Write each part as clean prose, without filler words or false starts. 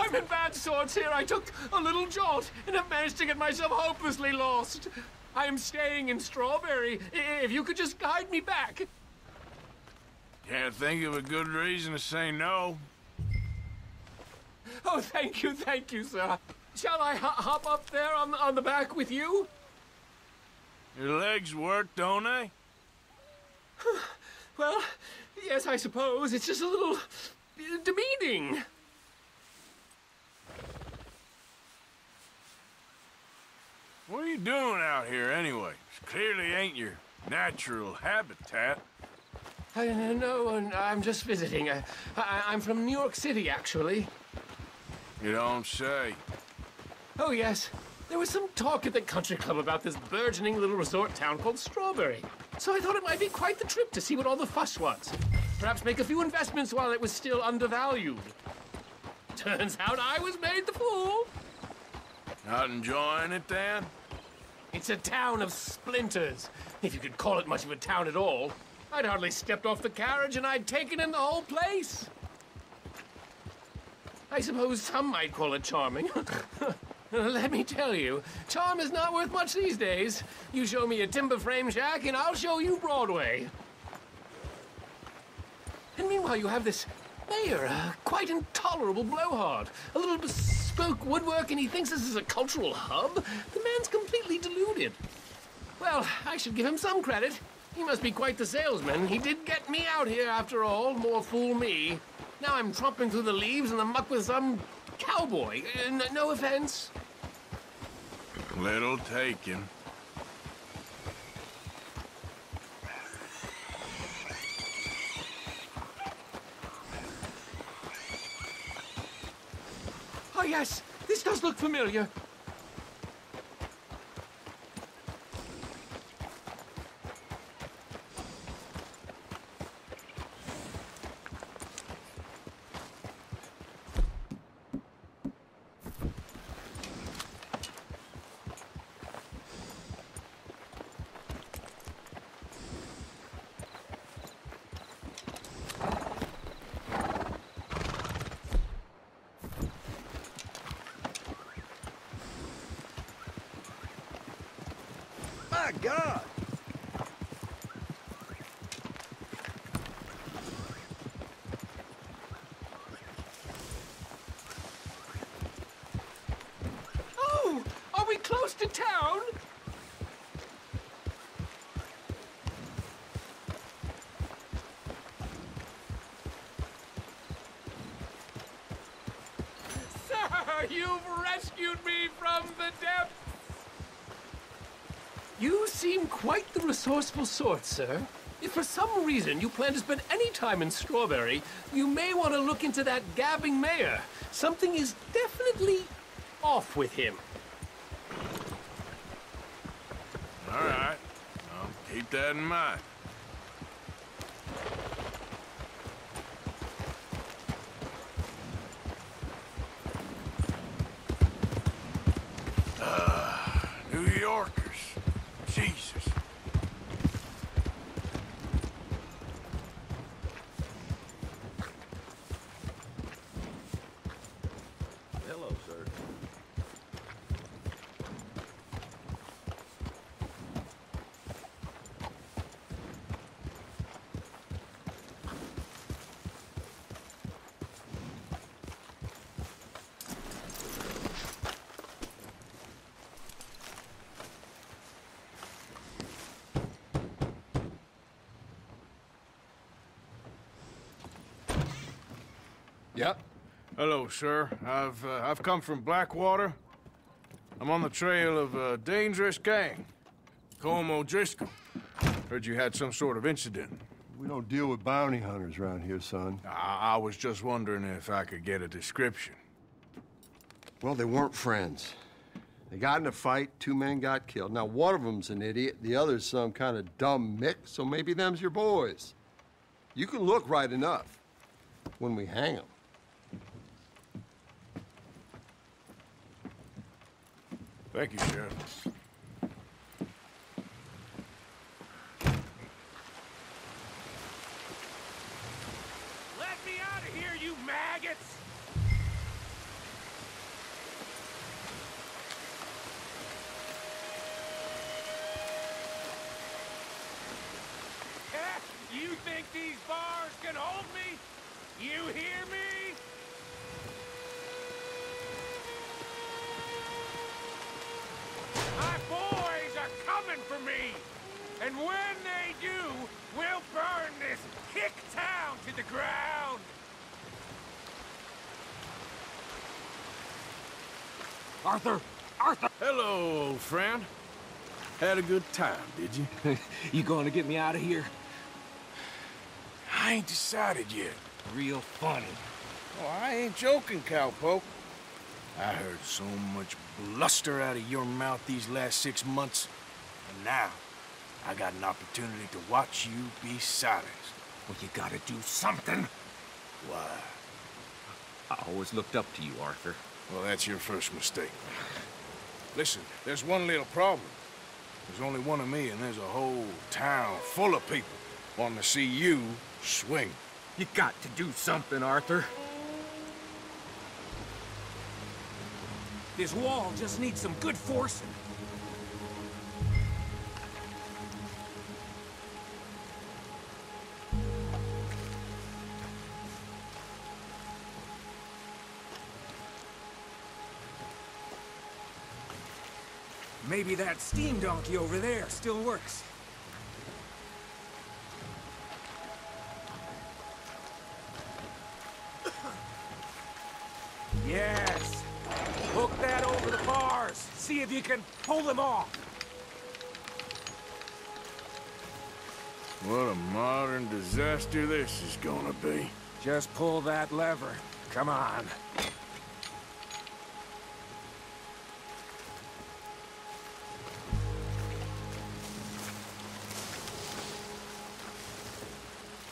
I'm in bad sorts here. I took a little jaunt and have managed to get myself hopelessly lost. I am staying in Strawberry. If you could just guide me back. Can't think of a good reason to say no. Oh, thank you, sir. Shall I hop up there on the back with you? Your legs work, don't they? Well, yes, I suppose. It's just a little demeaning. What are you doing out here anyway? This clearly ain't your natural habitat. No, I'm just visiting. I'm from New York City, actually. You don't say. Oh, yes. There was some talk at the country club about this burgeoning little resort town called Strawberry. So I thought it might be quite the trip to see what all the fuss was. Perhaps make a few investments while it was still undervalued. Turns out I was made the fool. Not enjoying it, then? It's a town of splinters, if you could call it much of a town at all. I'd hardly stepped off the carriage and I'd taken in the whole place. I suppose some might call it charming. Let me tell you, charm is not worth much these days. You show me a timber frame shack and I'll show you Broadway. And meanwhile you have this mayor, a quite intolerable blowhard. A little bespoke woodwork and he thinks this is a cultural hub? The man's completely deluded. Well, I should give him some credit. He must be quite the salesman. He did get me out here after all, more fool me. Now I'm tromping through the leaves and the muck with some cowboy. No offense. Little taken. Oh, yes. This does look familiar. My God! Oh, are we close to town? Sir, you've rescued me from the depths. You seem quite the resourceful sort, sir. If for some reason you plan to spend any time in Strawberry, you may want to look into that gabbing mayor. Something is definitely off with him. All right. I'll keep that in mind. New Yorkers. Jesus. Hello, sir. Yep. Hello, sir. I've come from Blackwater. I'm on the trail of a dangerous gang. Colm O'Driscoll. Heard you had some sort of incident. We don't deal with bounty hunters around here, son. I was just wondering if I could get a description. Well, they weren't friends. They got in a fight, 2 men got killed. Now, one of them's an idiot, the other's some kind of dumb mix, so maybe them's your boys. You can look right enough when we hang them. Thank you, Sheriff. Let me out of here, you maggots! You think these bars can hold me? You hear me? My boys are coming for me! And when they do, we'll burn this hick town to the ground! Arthur! Arthur! Hello, old friend. Had a good time, did you? You gonna get me out of here? I ain't decided yet. Real funny. Oh, I ain't joking, cowpoke. I heard so much bluster out of your mouth these last 6 months, and now I got an opportunity to watch you be silenced. Well, you gotta do something. Why? I always looked up to you, Arthur. Well, that's your first mistake. Listen, there's one little problem. There's only one of me, and there's a whole town full of people wanting to see you swing. You got to do something, Arthur. This wall just needs some good forcing. Maybe that steam donkey over there still works. Yes! Hook that over the bars. See if you can pull them off. What a modern disaster this is gonna be. Just pull that lever. Come on.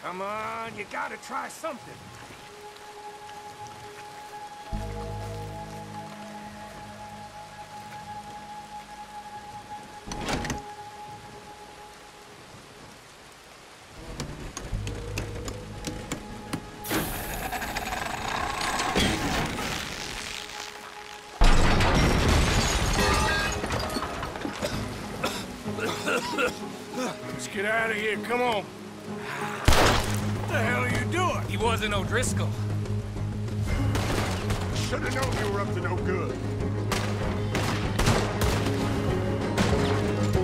Come on, you gotta try something. Let's get out of here, come on. What the hell are you doing? He wasn't O'Driscoll. Should've known you were up to no good.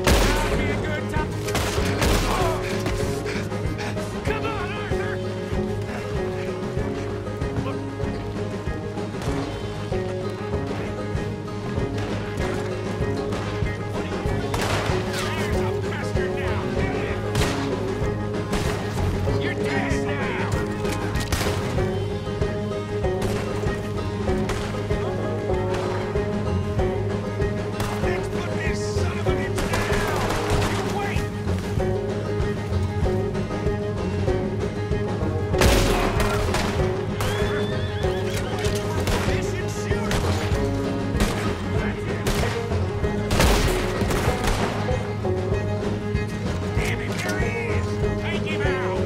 That'll be a good time. Oh. Come on, Arthur! There's a bastard now. You're dead now. Let's put this son of a bitch down. Wait. Mission shooter. Damn it, there he is. Take him out.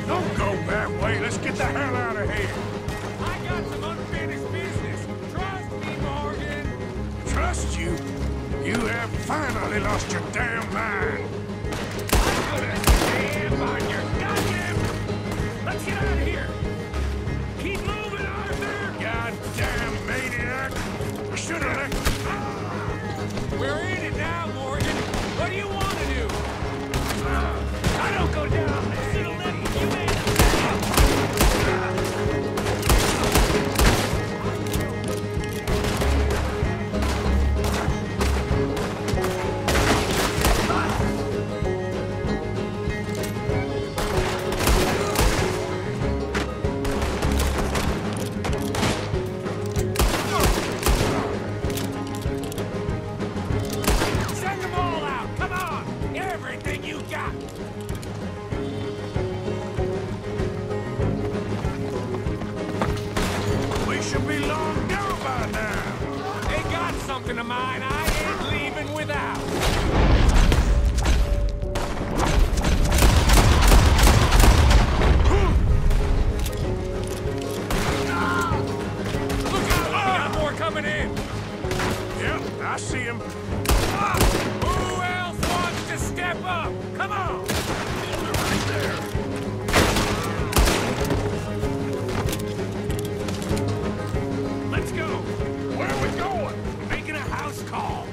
Don't go that way, let's get the hell out of here. I got some unfinished business. Trust me, Morgan. Trust you? You have finally lost your damn mind. I'm gonna stand on your goddamn... Let's get out of here. Keep moving, Arthur. Goddamn maniac. I should have let... We're in it now, Morgan. What do you want to do? I don't go down there. Should have left you in. Send them all out. Come on. Everything you got. We should be long gone by now. They got something of mine I ain't leaving without. see him. Who else wants to step up? Come on! Right there. Let's go. Where are we going? Making a house call.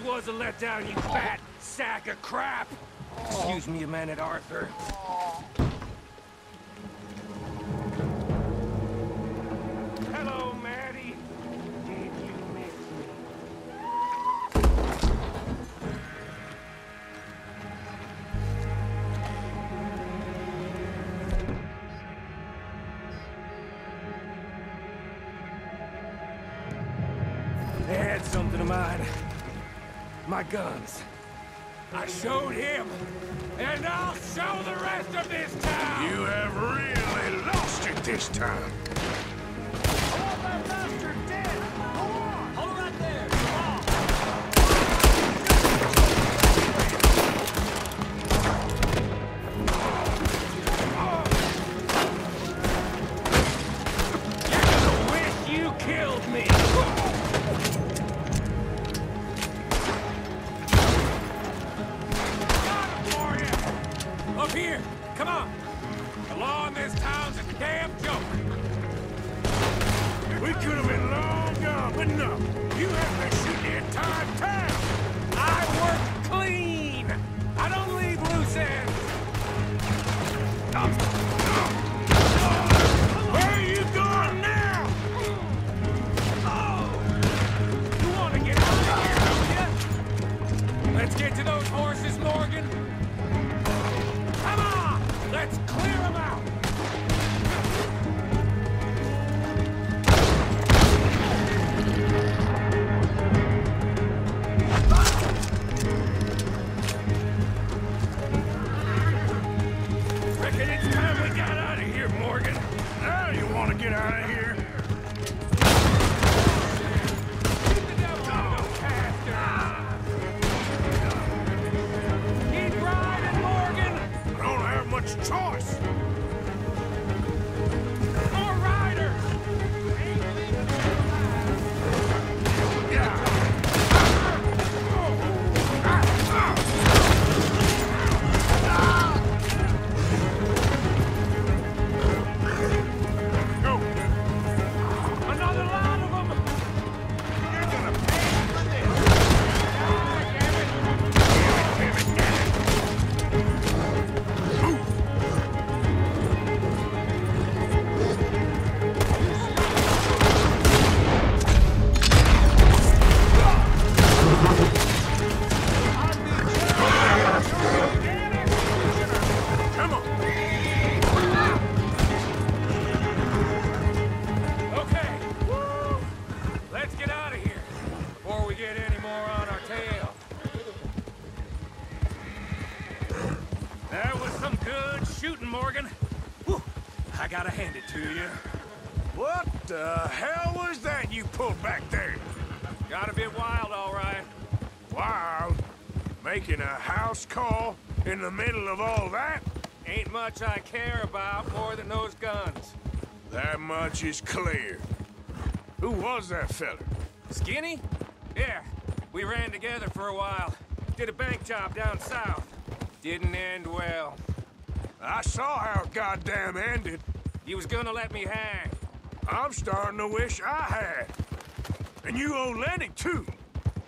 Was a letdown, you fat sack of crap! Excuse me a minute, Arthur. Hello, Maddie. Did you miss me? They had something of mine. My guns. I showed him, and I'll show the rest of this town! You have really lost it this time. I want that bastard dead! Go on! Hold right there! You're gonna wish you killed me! Up here! Come on! The law in this town's a damn joke! We could have been long gone, but no! You have been shooting the entire town! I work clean! I don't leave loose ends! Where are you going now? You want to get out of here, don't you? Let's get to those horses, Morgan! Come on! Let's clear them out! Reckon it's time we got out of here, Morgan. Now you want to get out of here? Keep the devil out of those bastards! Keep riding, Morgan! I don't have much choice. More riders! Go. Another lot of them! You're gonna pay for this! God damn it! Damn it, damn it! Come on. Okay. Woo! Let's get out of here before we get any more on our tail. That was some good shooting, Morgan. Whew. I gotta hand it to you. What the hell was that you pulled back there? Got a bit wild, all right. Wild? Making a house call in the middle of all that? Ain't much I care about more than those guns. That much is clear. Who was that fella? Skinny? Yeah, we ran together for a while. Did a bank job down south. Didn't end well. I saw how it goddamn ended. He was gonna let me hang. I'm starting to wish I had. And you owe Lenny, too.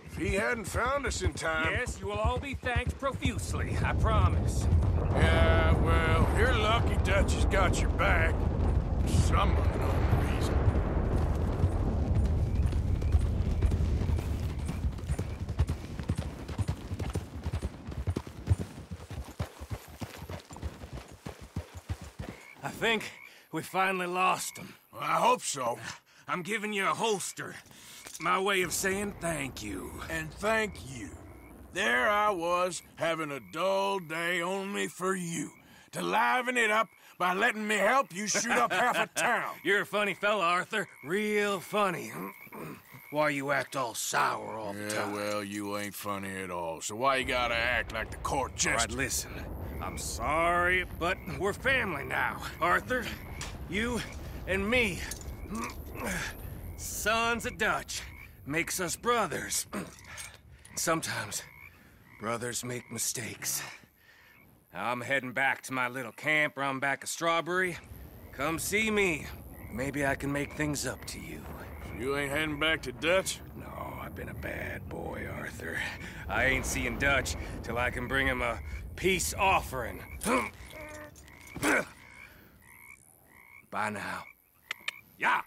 If he hadn't found us in time... Yes, you will all be thanked profusely, I promise. Yeah, well, you're lucky Dutch has got your back. Some unknown reason. think we finally lost him. Well, I hope so. I'm giving you a holster. My way of saying thank you. And thank you. There I was, having a dull day only for you. To liven it up by letting me help you shoot up half a town. You're a funny fella, Arthur. Real funny. Why you act all sour all the Yeah, time? well, you ain't funny at all. So why you gotta act like the court All jester? right, listen. I'm sorry, but we're family now. Arthur, you and me. Sons of Dutch. Makes us brothers. Sometimes brothers make mistakes. I'm heading back to my little camp around back of Strawberry. Come see me. Maybe I can make things up to you. You ain't heading back to Dutch? No, I've been a bad boy, Arthur. I ain't seeing Dutch till I can bring him a peace offering. Bye now. Yeah.